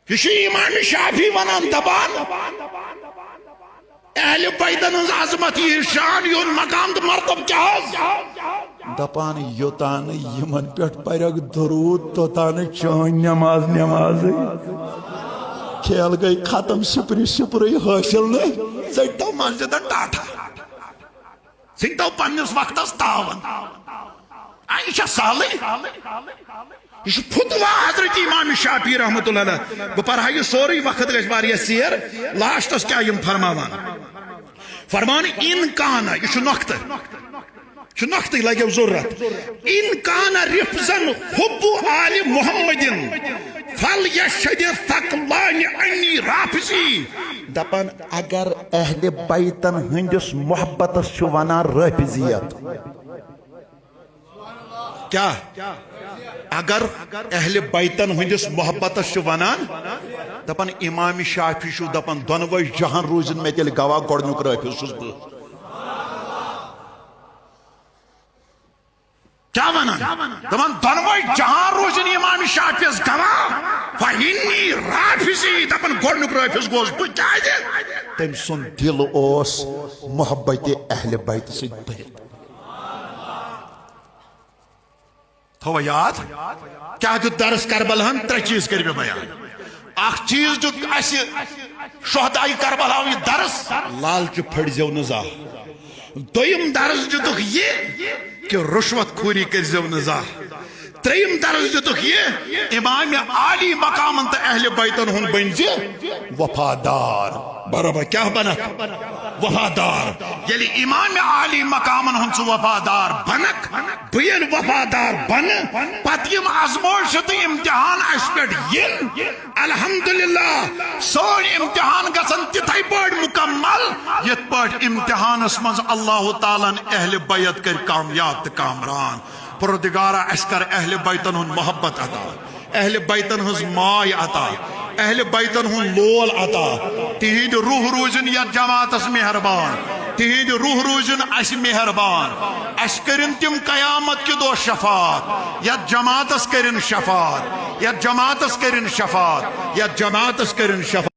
یہ امام شافعی ونان دپان اہل بیتن ہز عظمت یہ شان یہ مقام تو مرتب کیا دپان یوتان یمن پہ پرک درود توتان چون نماز کھیل گئی ختم سپری حاصل نہیں ژٹو مسجد ٹاٹا ژھنٹو پنس وقتس تاون یہ سہلے یہ فتوا حضرت امام شافعی رحمۃ اللہ علیہ بہ پرہا یہ سوری وقت گژھِ واریاہ سیر لاسٹس کیا یم فرمان ان کان یہ نقطہ لگو ضرورت ان کان رفزن حب آل محمد فلیشہد ثقلان انی رافضی دپان اگر اہل بیتن ہندس محبتس چھ ونان رافضیت کیا اگر اہل بیتن ہندس محبتس چھ ونان دپان امام شافعی چھ دپان دونوے جہان روزن میں تیل گواہ گۄڈنیُک رافض چھُس بہٕ کیا ونان دپان دونوے جہان روزن امام شافعی اس گواہ فإنی رافضی دپان گۄڈنیُک رافض گوس بہٕ کیازِ تٔمۍ سُنٛد دل اوس محبت اہل بیت سۭتۍ بٔرِتھ تھو یاد کیا دیت درس کربلاہن ترے چیز کر بیان اخ چیز دیت اس شہدائی کربلا یہ درس لالچ پھڑ زیو نزا دویم درس دیتک یہ کہ رشوت خوری کر زیو نزا تریم درس دیتک یہ امام عالی مقام تا اہل بیتن ہن بنزی وفادار برابر کیا بنک وفادار یلی امام عالی مقامن ہن سو وفادار بنک بین وفادار بن پتیم ازموش تو امتحان اس پیٹ ین الحمدللہ سون امتحان گسن تتھائی پاٹ مکمل یت پاٹ امتحان اسمز اللہ تعالیٰ اہل بیت کر کامیاب کامران پردگارہ اس کر اہل بیتن ہن محبت عطا اہل بیتن ہز مائی عطا اہل بیتن ہن لول عطا تہند روح روزن یا جماعت اس مہربان تہند روح روزن اس مہربان اس کرن تم قیامت کی دو شفاعت یا جماعت اس کرن شفاعت یا جماعت اس کرن شفاعت یا جماعت اس کرن شفاعت